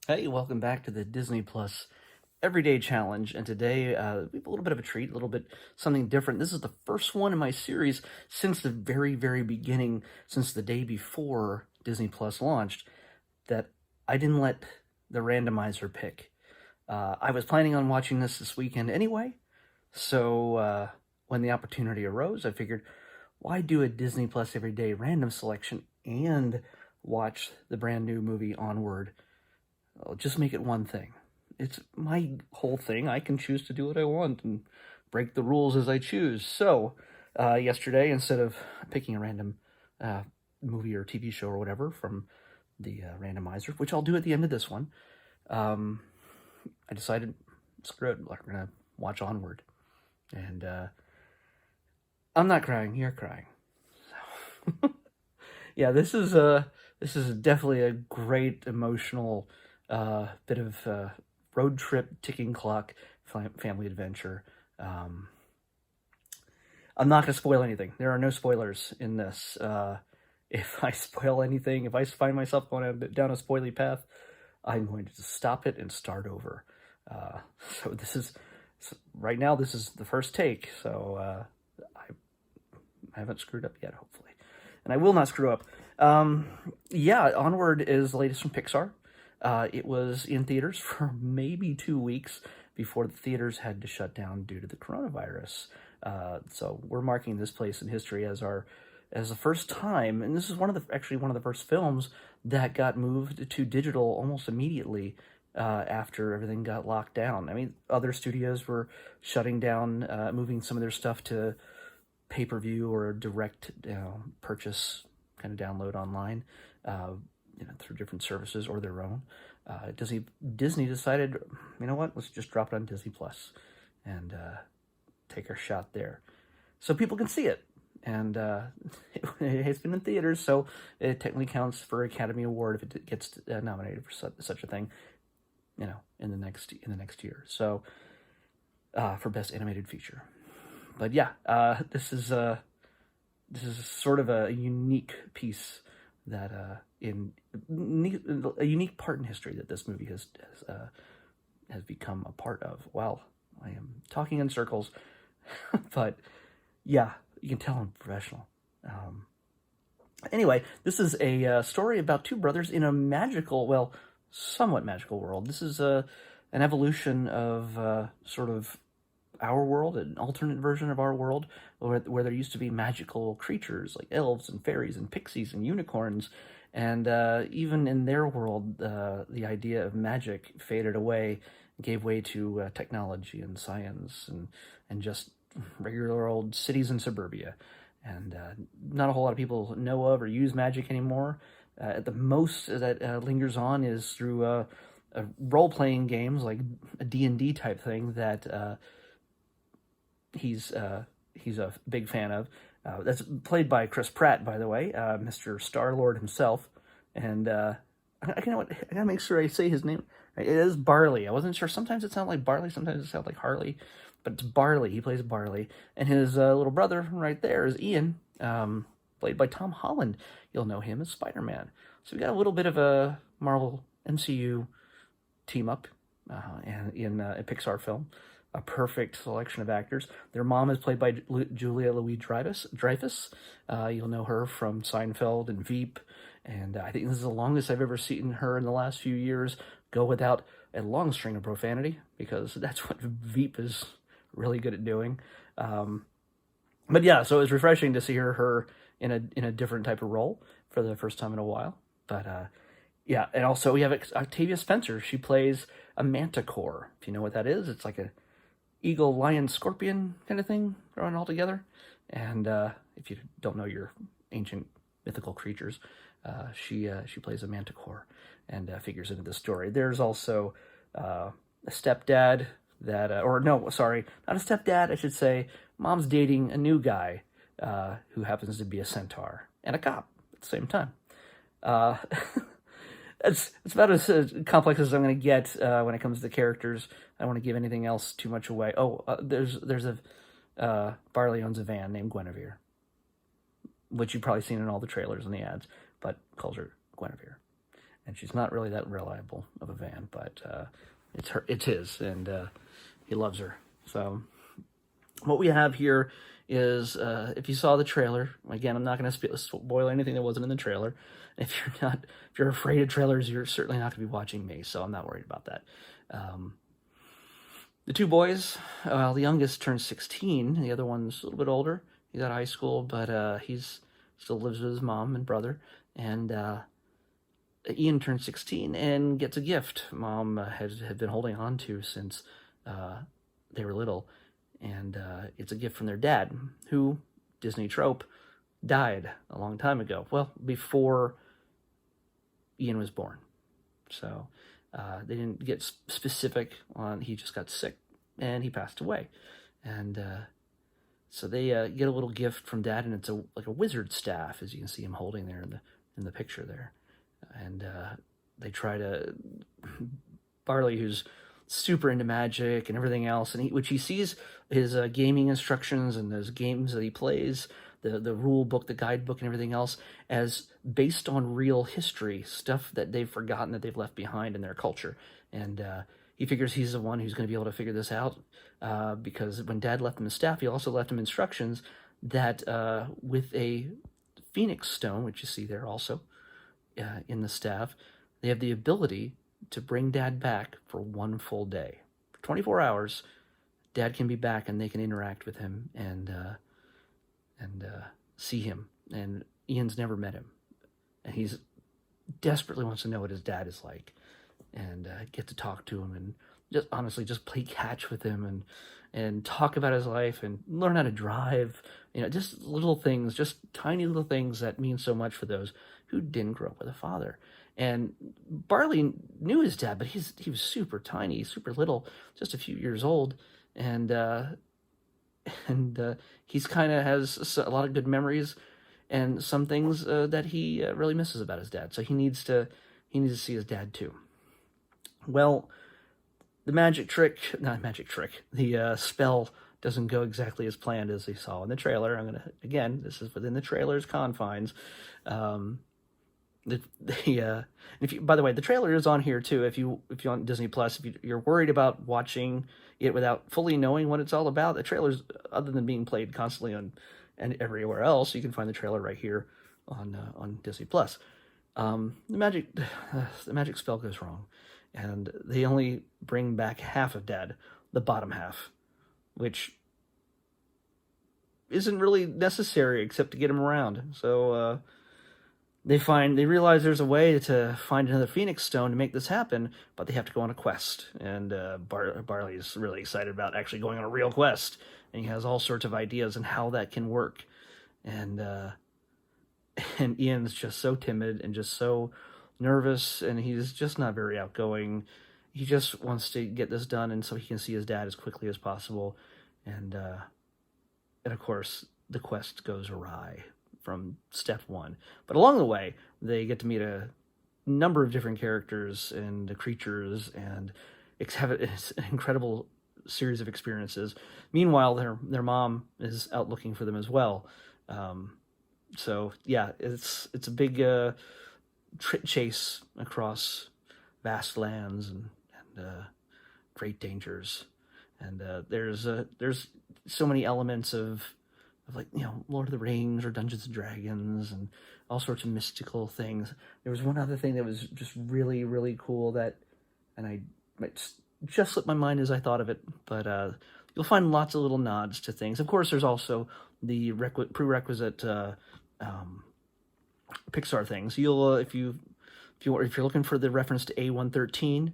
Hey, welcome back to the Disney Plus Everyday Challenge. And today we have a little bit of a treat, a little bit something different. This is the first one in my series since the very, very beginning, since the day before Disney Plus launched, that I didn't let the randomizer pick. I was planning on watching this weekend anyway, so when the opportunity arose, I figured, why do a Disney Plus Everyday random selection and watch the brand new movie Onward? I'll just make it one thing. It's my whole thing. I can choose to do what I want and break the rules as I choose. So, yesterday, instead of picking a random uh, movie or TV show or whatever from the randomizer, which I'll do at the end of this one, um, I decided, screw it, we're going to watch Onward. And I'm not crying, you're crying. So, yeah, this is definitely a great emotional bit of road trip, ticking clock, family adventure. Um, I'm not going to spoil anything. There are no spoilers in this. If I spoil anything, if I find myself going down a spoily path, I'm going to just stop it and start over. Uh, so this is right now. This is the first take, so I haven't screwed up yet, hopefully, and I will not screw up. Yeah, Onward is the latest from Pixar. It was in theaters for maybe 2 weeks before the theaters had to shut down due to the coronavirus. So we're marking this place in history as the first time, and this is actually one of the first films that got moved to digital almost immediately after everything got locked down. I mean, other studios were shutting down, moving some of their stuff to pay-per-view or direct purchase, kind of download online, through different services or their own. Disney decided, you know what, let's just drop it on Disney Plus and take our shot there, so people can see it. And it's been in theaters, so it technically counts for Academy Award if it gets nominated for such a thing, in the next year. So for Best Animated Feature. But yeah, this is sort of a unique piece that a unique part in history that this movie has become a part of. Well, I am talking in circles, but yeah, you can tell I'm professional. Anyway, this is a story about two brothers in a magical, well, somewhat magical world. This is an evolution of sort of our world, an alternate version of our world, where there used to be magical creatures like elves and fairies and pixies and unicorns. And even in their world, the idea of magic faded away, gave way to technology and science and just regular old cities and suburbia. And not a whole lot of people know of or use magic anymore. At the most that lingers on is through role-playing games like a D&D type thing that he's a big fan of. That's played by Chris Pratt, by the way, Mr. Star-Lord himself. And I gotta make sure I say his name. It is Barley. I wasn't sure. Sometimes it sounds like Barley, sometimes it sounds like Harley, but it's Barley. He plays Barley, and his little brother right there is Ian, played by Tom Holland. You'll know him as Spider-Man. So we got a little bit of a Marvel MCU team up in a Pixar film. A perfect selection of actors. Their mom is played by Julia Louis-Dreyfus. You'll know her from Seinfeld and Veep, and I think this is the longest I've ever seen her in the last few years go without a long string of profanity, because that's what Veep is really good at doing. But yeah, so it was refreshing to see her in a different type of role for the first time in a while. But yeah, and also we have Octavia Spencer. She plays a manticore. If you know what that is, it's like a eagle, lion, scorpion kind of thing thrown all together. And if you don't know your ancient mythical creatures, she plays a manticore and figures into the story. There's also a stepdad that, or no, sorry, not a stepdad, I should say. Mom's dating a new guy who happens to be a centaur and a cop at the same time. Uh, it's about as complex as I'm going to get when it comes to the characters. I don't want to give anything else too much away. Oh, there's a Barley owns a van named Guinevere, which you've probably seen in all the trailers and the ads, but calls her Guinevere. and she's not really that reliable of a van, but it's his, and he loves her. So what we have here is, if you saw the trailer, again, I'm not going to spoil anything that wasn't in the trailer. If you're afraid of trailers, you're certainly not going to be watching me, so I'm not worried about that. The two boys, the youngest turned 16, the other one's a little bit older. He's out of high school, but he's still lives with his mom and brother. And Ian turned 16 and gets a gift Mom had been holding on to since they were little. And it's a gift from their dad, who, Disney trope, died a long time ago. Well, before Ian was born. So they didn't get specific on, he just got sick and he passed away. And so they get a little gift from Dad, and it's like a wizard staff, as you can see him holding there in the picture there. And they try to, Barley, who's super into magic and everything else, and which he sees his gaming instructions and those games that he plays, the rule book, the guidebook, and everything else, as based on real history, stuff that they've forgotten, that they've left behind in their culture. And he figures he's the one who's going to be able to figure this out, because when Dad left him his staff, he also left him instructions that with a phoenix stone, which you see there also in the staff, they have the ability to bring Dad back for one full day. For 24 hours, Dad can be back, and they can interact with him and see him. And Ian's never met him, and he's desperately wants to know what his dad is like, and get to talk to him, and just honestly just play catch with him, and talk about his life, and learn how to drive. Just little things, just tiny little things that mean so much for those who didn't grow up with a father. And Barley knew his dad, but he was super tiny, super little, just a few years old, and he's kind of has a lot of good memories and some things that he really misses about his dad. So he needs to see his dad too. Well, the spell doesn't go exactly as planned as they saw in the trailer. This is within the trailer's confines. By the way, the trailer is on here too. If you're on Disney Plus, if you're worried about watching it without fully knowing what it's all about, the trailer's, other than being played constantly on and everywhere else, you can find the trailer right here on Disney Plus. The magic spell goes wrong, and they only bring back half of Dad, the bottom half, which isn't really necessary except to get him around. So they realize there's a way to find another Phoenix Stone to make this happen, but they have to go on a quest. And Barley is really excited about actually going on a real quest, and he has all sorts of ideas on how that can work. And Ian's just so timid and just so nervous, and he's just not very outgoing. He just wants to get this done, and so he can see his dad as quickly as possible. And of course, the quest goes awry from step one. But along the way, they get to meet a number of different characters and creatures, and have an incredible series of experiences. Meanwhile, their mom is out looking for them as well. So yeah, it's a big chase across vast lands and great dangers. And there's so many elements of like, Lord of the Rings or Dungeons and Dragons and all sorts of mystical things. There was one other thing that was just really, really cool and I just slipped my mind as I thought of it, but you'll find lots of little nods to things. Of course, there's also the prerequisite Pixar things. You'll if you're looking for the reference to A113,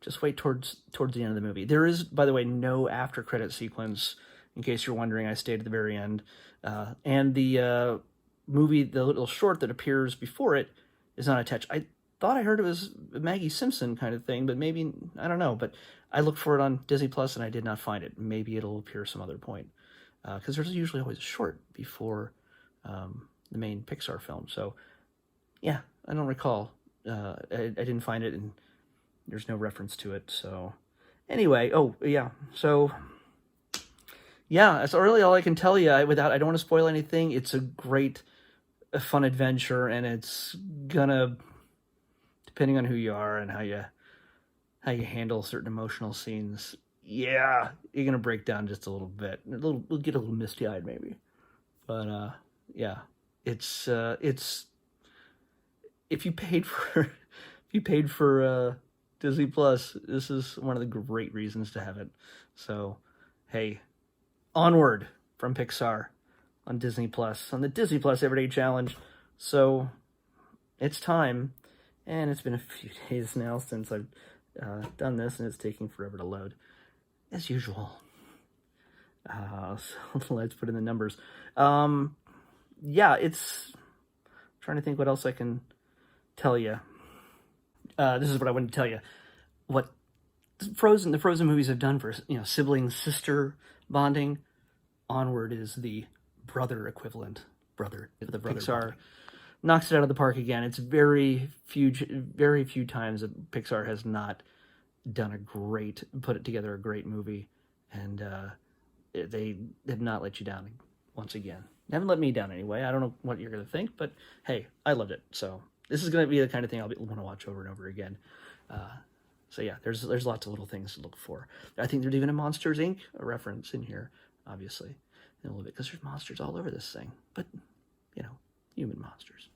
just wait towards the end of the movie. There is, by the way, no after credit sequence. In case you're wondering, I stayed at the very end. And the movie, the little short that appears before it, is not attached. I thought I heard it was a Maggie Simpson kind of thing, but maybe, I don't know. But I looked for it on Disney Plus and I did not find it. Maybe it'll appear some other point. Because there's usually always a short before the main Pixar film. So, yeah, I don't recall. I didn't find it, and there's no reference to it. So, anyway, so... yeah, that's really all I can tell you. I don't want to spoil anything. It's a great, fun adventure, and it's gonna depending on who you are and how you handle certain emotional scenes, yeah, you're gonna break down just a little bit. We'll get a little misty-eyed maybe, but yeah, it's if you paid for Disney Plus, this is one of the great reasons to have it. So, hey, Onward from Pixar on Disney Plus, on the Disney Plus Everyday Challenge. So, it's time, and it's been a few days now since I've done this, and it's taking forever to load, as usual. So let's put in the numbers. Yeah, it's I'm trying to think what else I can tell you. This is what I wanted to tell you. What the Frozen movies have done for sibling sister bonding. Onward is the brother equivalent. The Pixar bonding knocks it out of the park again. It's very few times that Pixar has not put together a great movie, and they have not let you down once again. They haven't let me down anyway. I don't know what you're going to think, but hey, I loved it. So this is going to be the kind of thing I'll want to watch over and over again. So yeah, there's lots of little things to look for. I think there's even a Monsters, Inc. reference in here, obviously, in a little bit, because there's monsters all over this thing. But, human monsters.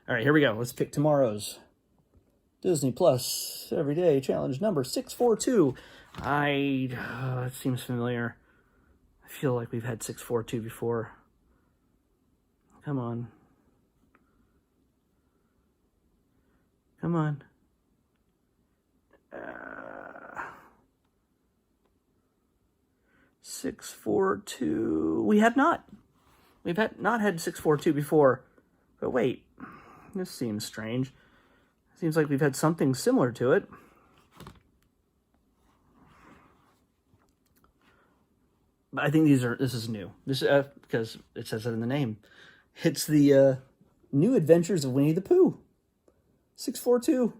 All right, here we go. Let's pick tomorrow's Disney Plus Everyday Challenge number 642. It seems familiar. I feel like we've had 642 before. Come on. Come on. 642. We have not. We've not had 642 before. But wait, this seems strange. Seems like we've had something similar to it. But I think this is new. This because it says it in the name. It's the New Adventures of Winnie the Pooh. 642.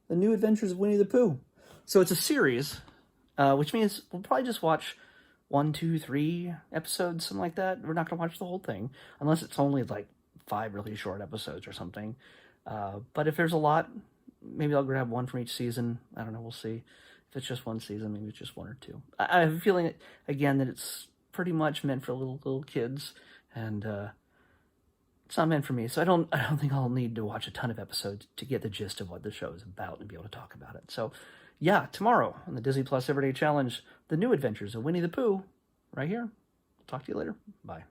The New Adventures of Winnie the Pooh. So it's a series, which means we'll probably just watch 1, 2, 3 episodes, something like that. We're not going to watch the whole thing, unless it's only like 5 really short episodes or something. But if there's a lot, maybe I'll grab one from each season. I don't know, we'll see. If it's just one season, maybe it's just 1 or 2. I have a feeling, again, that it's pretty much meant for little kids, and it's not meant for me. So I don't think I'll need to watch a ton of episodes to get the gist of what the show is about and be able to talk about it. So yeah, tomorrow on the Disney Plus Everyday Challenge, The New Adventures of Winnie the Pooh, right here. Talk to you later. Bye.